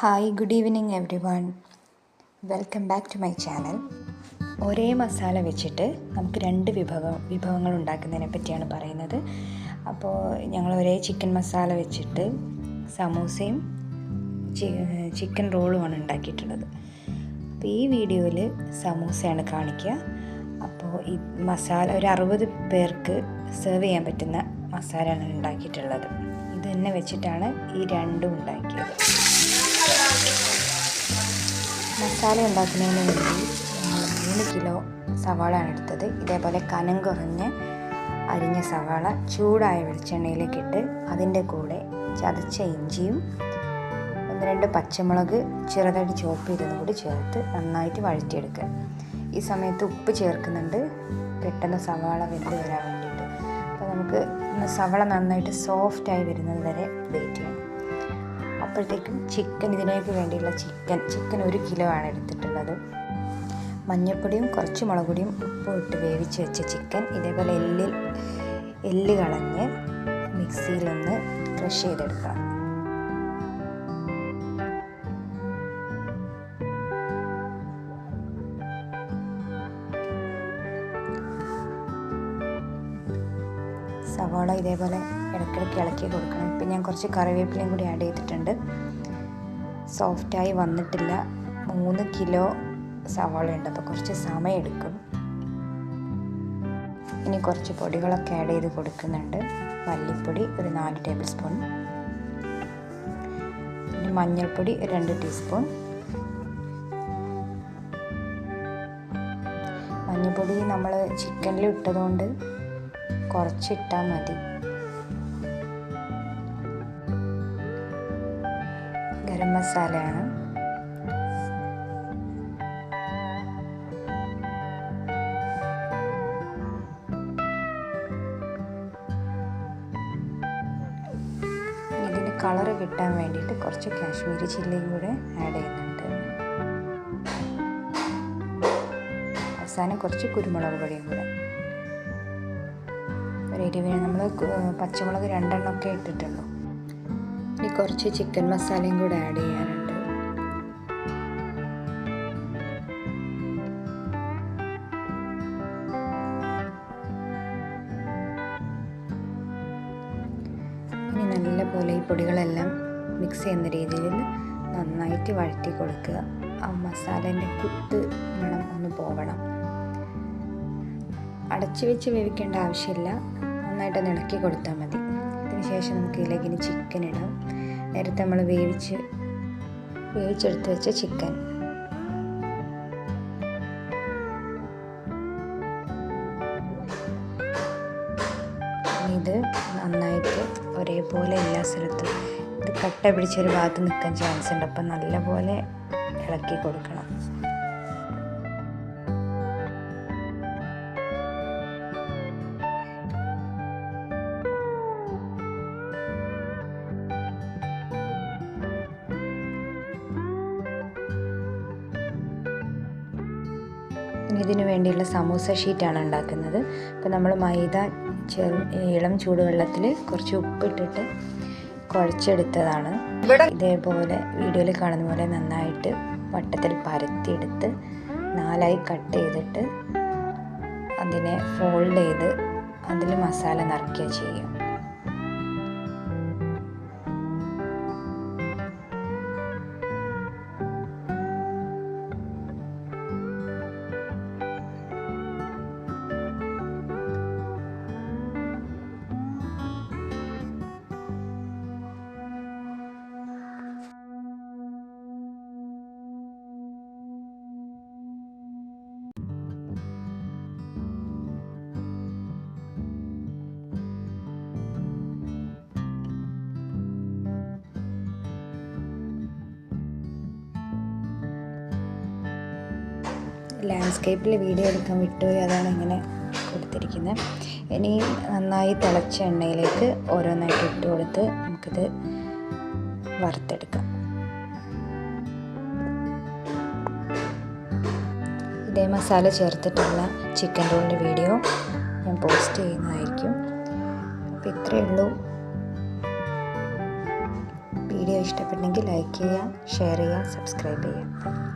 Hi, good evening everyone. Welcome back to my channel. ഒരേ മസാല വെച്ചിട്ട് നമുക്ക് രണ്ട് വിഭവങ്ങൾ ഉണ്ടാക്കുന്നതിനെ പറ്റിയാണ് പറയുന്നത്. അപ്പോൾ ഞങ്ങൾ ഒരേ ചിക്കൻ മസാല വെച്ചിട്ട് സമൂസയും ചിക്കൻ റോളുമാണ് ഉണ്ടാക്കിയിട്ടുള്ളത്. അപ്പോൾ ഈ വീഡിയോയിൽ സമൂസയാണ് കാണിക്കുക. അപ്പോൾ ഈ മസാല ഒരു 60 പേർക്ക് സെർവ് ചെയ്യാൻ പറ്റുന്ന മസാലയാണ് ഉണ്ടാക്കിയിട്ടുള്ളത്. ഇത് തന്നെ വെച്ചിട്ടാണ് ഈ രണ്ടും ഉണ്ടാക്കിയത്. മസാല ഉണ്ടാക്കുന്നതിന് വേണ്ടി നമ്മൾ 3 കിലോ സവാളയാണ് എടുത്തത്. ഇതേപോലെ കനം കുറഞ്ഞ് അരിഞ്ഞ സവാള ചൂടായ വെളിച്ചെണ്ണയിലേക്ക് ഇട്ട് അതിൻ്റെ കൂടെ ചതച്ച ഇഞ്ചിയും 1-2 പച്ചമുളക് ചെറുതായിട്ട് ചോപ്പ് ചെയ്തതും കൂടി ചേർത്ത് നന്നായിട്ട് വഴറ്റിയെടുക്കുക. ഈ സമയത്ത് ഉപ്പ് ചേർക്കുന്നുണ്ട്, പെട്ടെന്ന് സവാള വെന്ത് വരാൻ വേണ്ടിയിട്ട്. അപ്പോൾ നമുക്ക് സവാള നന്നായിട്ട് സോഫ്റ്റായി വരുന്നത് വരെ വെയിറ്റ് ചെയ്യണം. അപ്പോഴത്തേക്കും ഇതിനേക്ക് വേണ്ടിയുള്ള ചിക്കൻ 1 കിലോ ആണ് എടുത്തിട്ടുള്ളത്. മഞ്ഞൾപ്പൊടിയും കുറച്ച് മുളക് പൊടിയും ഉപ്പും ഇട്ട് വേവിച്ച് വെച്ച ചിക്കൻ ഇതേപോലെ എല്ല് കളഞ്ഞ് മിക്സിയിലൊന്ന് ക്രഷ് ചെയ്തെടുക്കാം. സവാള ഇതേപോലെ ഇടയ്ക്കിടയ്ക്ക് ഇളക്കി കൊടുക്കണം. ഇപ്പം ഞാൻ കുറച്ച് കറിവേപ്പിലയും കൂടി ആഡ് ചെയ്തിട്ടുണ്ട്. സോഫ്റ്റായി വന്നിട്ടില്ല. 3 കിലോ സവാള ഉണ്ട്, അപ്പോൾ കുറച്ച് സമയം എടുക്കും. ഇനി കുറച്ച് പൊടികളൊക്കെ ആഡ് ചെയ്ത് കൊടുക്കുന്നുണ്ട്. മല്ലിപ്പൊടി ഒരു 4 ടേബിൾ സ്പൂൺ, പിന്നെ മഞ്ഞൾപ്പൊടി 2 ടീസ്പൂൺ. മഞ്ഞൾപ്പൊടി നമ്മൾ ചിക്കനിൽ ഇട്ടതുകൊണ്ട് കുറച്ചിട്ടാൽ മതി. ഗരം മസാലയാണ്. ഇതിന് കളറ് കിട്ടാൻ വേണ്ടിയിട്ട് കുറച്ച് കാശ്മീരി ചില്ലിയും കൂടെ ആഡ് ചെയ്യുന്നുണ്ട്. അവസാനം കുറച്ച് കുരുമുളക് പൊടിയും കൂടെ. ഒരു എരിവിന് നമ്മൾ പച്ചമുളക് 2 എണ്ണമൊക്കെ ഇട്ടിട്ടുള്ളൂ. ഇനി കുറച്ച് ചിക്കൻ മസാലയും കൂടെ ആഡ് ചെയ്യാനുണ്ട്. ഇനി നല്ലപോലെ ഈ പൊടികളെല്ലാം മിക്സ് ചെയ്യുന്ന രീതിയിൽ നന്നായിട്ട് വഴറ്റി കൊടുക്കുക. ആ മസാലേൻ്റെ കുത്ത് മണം ഒന്ന് പോകണം. അടച്ചു വെച്ച് വേവിക്കേണ്ട ആവശ്യമില്ല, നന്നായിട്ട് ഇളക്കി കൊടുത്താൽ മതി. അതിന് ശേഷം നമുക്ക് ഇതിലേക്ക് ഇനി ചിക്കൻ ഇടാം. നേരത്തെ നമ്മൾ വേവിച്ചെടുത്ത് വെച്ച ചിക്കൻ. ഇത് നന്നായിട്ട് ഒരേപോലെ എല്ലാ സ്ഥലത്തും ഇത് കട്ട പിടിച്ചൊരു ഭാഗത്ത് നിൽക്കാൻ ചാൻസ് ഉണ്ട്. അപ്പം നല്ലപോലെ ഇളക്കി കൊടുക്കണം. ഇതിന് വേണ്ടിയുള്ള സമൂസ ഷീറ്റാണ് ഉണ്ടാക്കുന്നത്. അപ്പോൾ നമ്മൾ മൈദ ഇളം ചൂടുവെള്ളത്തിൽ കുറച്ച് ഉപ്പിട്ടിട്ട് കുഴച്ചെടുത്തതാണ്. ഇതേപോലെ വീഡിയോയിൽ കാണുന്ന പോലെ നന്നായിട്ട് വട്ടത്തിൽ പരത്തിയെടുത്ത് 4ആയി കട്ട് ചെയ്തിട്ട് അതിനെ ഫോൾഡ് ചെയ്ത് അതിൽ മസാല നിറയ്ക്കുക ചെയ്യും. ലാൻഡ്സ്കേപ്പിൽ വീഡിയോ എടുക്കാൻ വിട്ടുപോയി, അതാണ് ഇങ്ങനെ കൊടുത്തിരിക്കുന്നത്. ഇനി നന്നായി തിളച്ച എണ്ണയിലേക്ക് ഓരോന്നായിട്ട് ഇട്ട് കൊടുത്ത് നമുക്കിത് വറുത്തെടുക്കാം. ഇതേ മസാല ചേർത്തിട്ടുള്ള ചിക്കൻ റോളിൻ്റെ വീഡിയോ ഞാൻ പോസ്റ്റ് ചെയ്യുന്നതായിരിക്കും. അപ്പോൾ ഇത്രയേ ഉള്ളൂ. വീഡിയോ ഇഷ്ടപ്പെട്ടെങ്കിൽ ലൈക്ക് ചെയ്യുക, ഷെയർ ചെയ്യുക, സബ്സ്ക്രൈബ് ചെയ്യുക.